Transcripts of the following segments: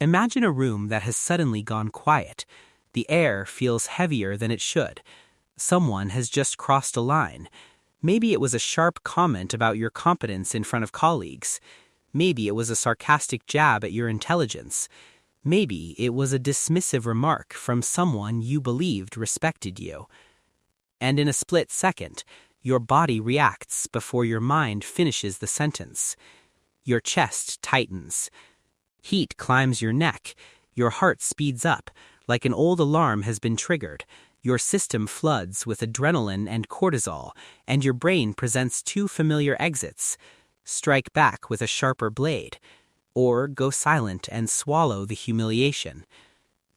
Imagine a room that has suddenly gone quiet. The air feels heavier than it should. Someone has just crossed a line. Maybe it was a sharp comment about your competence in front of colleagues. Maybe it was a sarcastic jab at your intelligence. Maybe it was a dismissive remark from someone you believed respected you. And in a split second, your body reacts before your mind finishes the sentence. Your chest tightens. Heat climbs your neck. Your heart speeds up, like an old alarm has been triggered. Your system floods with adrenaline and cortisol, and your brain presents two familiar exits. Strike back with a sharper blade, or go silent and swallow the humiliation.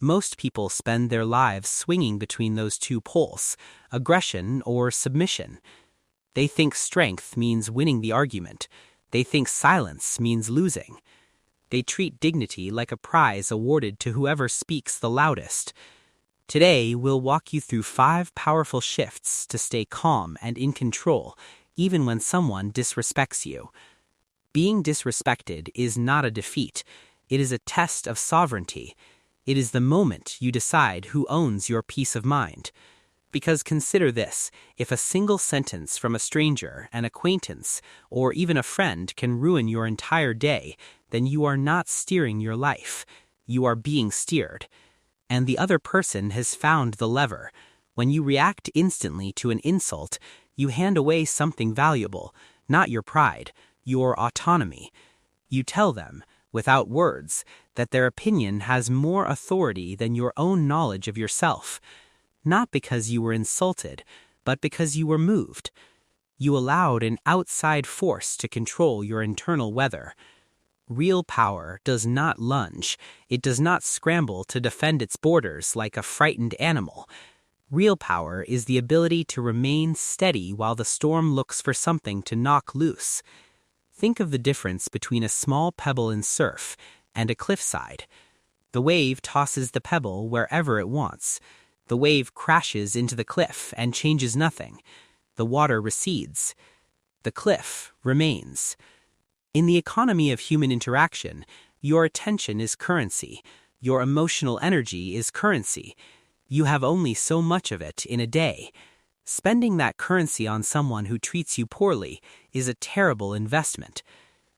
Most people spend their lives swinging between those two poles, aggression or submission. They think strength means winning the argument. They think silence means losing. They treat dignity like a prize awarded to whoever speaks the loudest. Today, we'll walk you through 5 powerful shifts to stay calm and in control, even when someone disrespects you. Being disrespected is not a defeat. It is a test of sovereignty. It is the moment you decide who owns your peace of mind. Because consider this, if a single sentence from a stranger, an acquaintance, or even a friend can ruin your entire day, then you are not steering your life. You are being steered. And the other person has found the lever. When you react instantly to an insult, you hand away something valuable, not your pride, your autonomy. You tell them, without words, that their opinion has more authority than your own knowledge of yourself. Not because you were insulted, but because you were moved. You allowed an outside force to control your internal weather. Real power does not lunge. It does not scramble to defend its borders like a frightened animal. Real power is the ability to remain steady while the storm looks for something to knock loose. Think of the difference between a small pebble in surf and a cliffside. The wave tosses the pebble wherever it wants. The wave crashes into the cliff and changes nothing. The water recedes. The cliff remains. In the economy of human interaction, your attention is currency. Your emotional energy is currency. You have only so much of it in a day. Spending that currency on someone who treats you poorly is a terrible investment.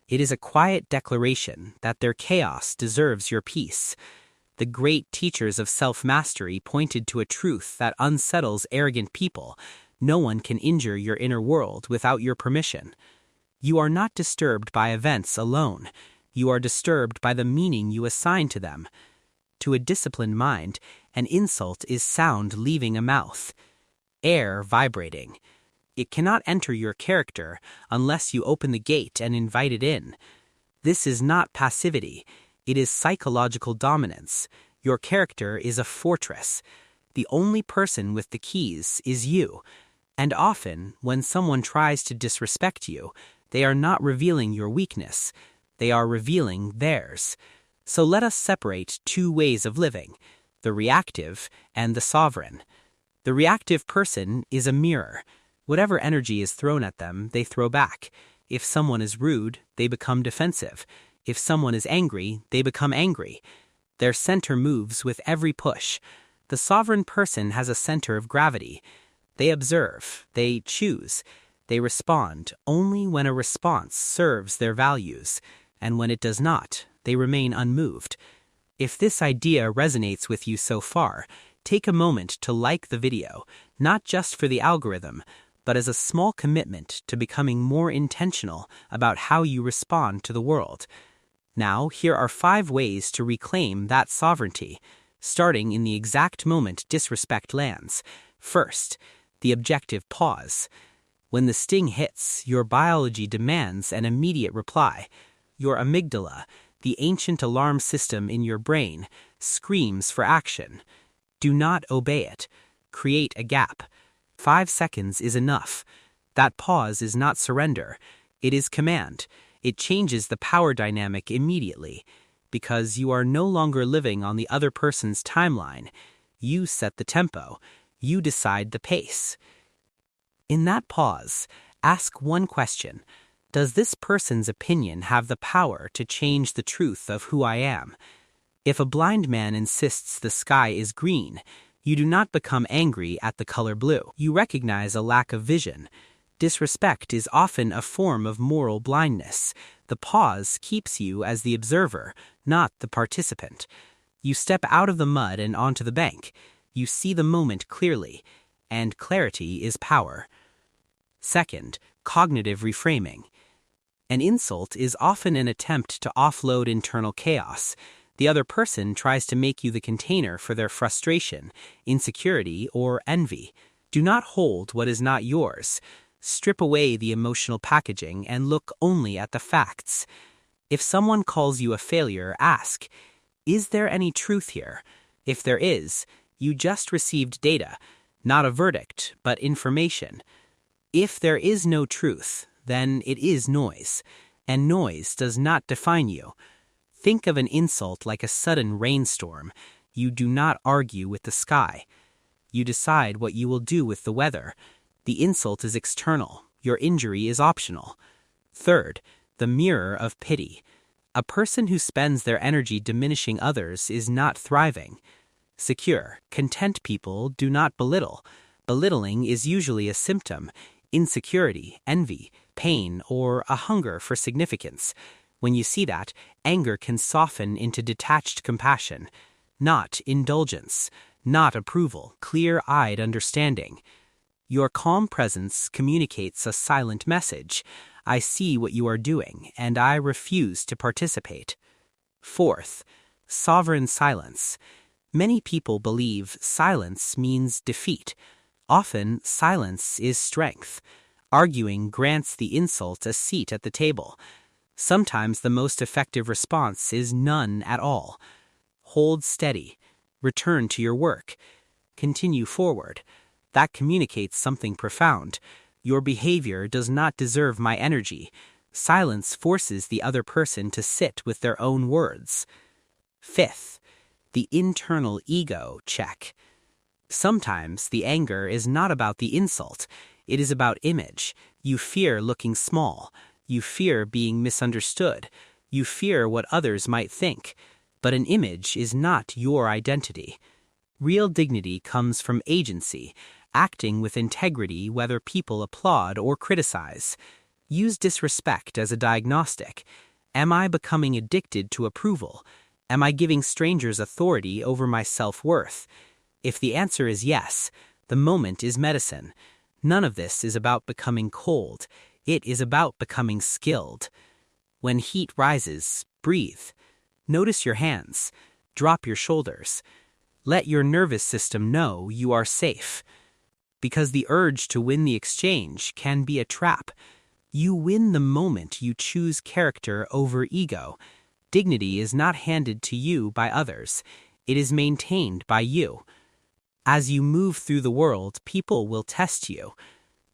It is a quiet declaration that their chaos deserves your peace. The great teachers of self-mastery pointed to a truth that unsettles arrogant people. No one can injure your inner world without your permission. You are not disturbed by events alone. You are disturbed by the meaning you assign to them. To a disciplined mind, an insult is sound leaving a mouth, air vibrating. It cannot enter your character unless you open the gate and invite it in. This is not passivity. It is psychological dominance. Your character is a fortress. The only person with the keys is you. And often, when someone tries to disrespect you, they are not revealing your weakness. They are revealing theirs. So let us separate 2 ways of living, the reactive and the sovereign. The reactive person is a mirror. Whatever energy is thrown at them, they throw back. If someone is rude, they become defensive. If someone is angry, they become angry. Their center moves with every push. The sovereign person has a center of gravity. They observe, they choose, they respond only when a response serves their values, and when it does not, they remain unmoved. If this idea resonates with you so far, take a moment to like the video, not just for the algorithm, but as a small commitment to becoming more intentional about how you respond to the world. Now, here are 5 ways to reclaim that sovereignty, starting in the exact moment disrespect lands. First, the objective pause. When the sting hits, your biology demands an immediate reply. Your amygdala, the ancient alarm system in your brain, screams for action. Do not obey it. Create a gap. 5 seconds is enough. That pause is not surrender. It is command. It changes the power dynamic immediately, because you are no longer living on the other person's timeline. You set the tempo. You decide the pace. In that pause, ask one question. Does this person's opinion have the power to change the truth of who I am? If a blind man insists the sky is green, you do not become angry at the color blue. You recognize a lack of vision. Disrespect is often a form of moral blindness. The pause keeps you as the observer, not the participant. You step out of the mud and onto the bank. You see the moment clearly, and clarity is power. Second, cognitive reframing. An insult is often an attempt to offload internal chaos. The other person tries to make you the container for their frustration, insecurity, or envy. Do not hold what is not yours. Strip away the emotional packaging and look only at the facts. If someone calls you a failure, ask, is there any truth here? If there is, you just received data, not a verdict, but information. If there is no truth, then it is noise, and noise does not define you. Think of an insult like a sudden rainstorm. You do not argue with the sky. You decide what you will do with the weather. The insult is external. Your injury is optional. Third, the mirror of pity. A person who spends their energy diminishing others is not thriving. Secure, content people do not belittle. Belittling is usually a symptom: insecurity, envy, pain, or a hunger for significance. When you see that, anger can soften into detached compassion, not indulgence, not approval, clear-eyed understanding. Your calm presence communicates a silent message. I see what you are doing, and I refuse to participate. Fourth, sovereign silence. Many people believe silence means defeat. Often, silence is strength. Arguing grants the insult a seat at the table. Sometimes the most effective response is none at all. Hold steady. Return to your work. Continue forward. That communicates something profound. Your behavior does not deserve my energy. Silence forces the other person to sit with their own words. Fifth, the internal ego check. Sometimes the anger is not about the insult. It is about image. You fear looking small. You fear being misunderstood. You fear what others might think. But an image is not your identity. Real dignity comes from agency, acting with integrity whether people applaud or criticize. Use disrespect as a diagnostic. Am I becoming addicted to approval? Am I giving strangers authority over my self-worth? If the answer is yes, the moment is medicine. None of this is about becoming cold. It is about becoming skilled. When heat rises, breathe. Notice your hands. Drop your shoulders. Let your nervous system know you are safe. Because the urge to win the exchange can be a trap. You win the moment you choose character over ego. Dignity is not handed to you by others. It is maintained by you. As you move through the world, people will test you.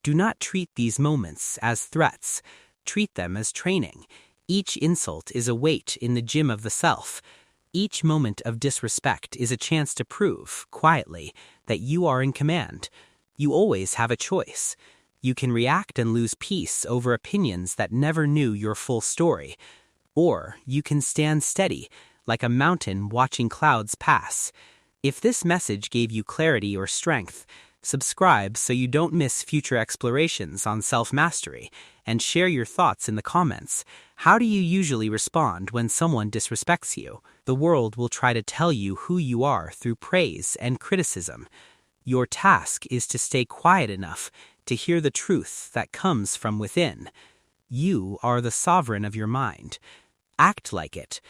Do not treat these moments as threats. Treat them as training. Each insult is a weight in the gym of the self. Each moment of disrespect is a chance to prove, quietly, that you are in command. You always have a choice. You can react and lose peace over opinions that never knew your full story. Or you can stand steady, like a mountain watching clouds pass. If this message gave you clarity or strength, subscribe so you don't miss future explorations on self-mastery, and share your thoughts in the comments. How do you usually respond when someone disrespects you? The world will try to tell you who you are through praise and criticism. Your task is to stay quiet enough to hear the truth that comes from within. You are the sovereign of your mind. Act like it.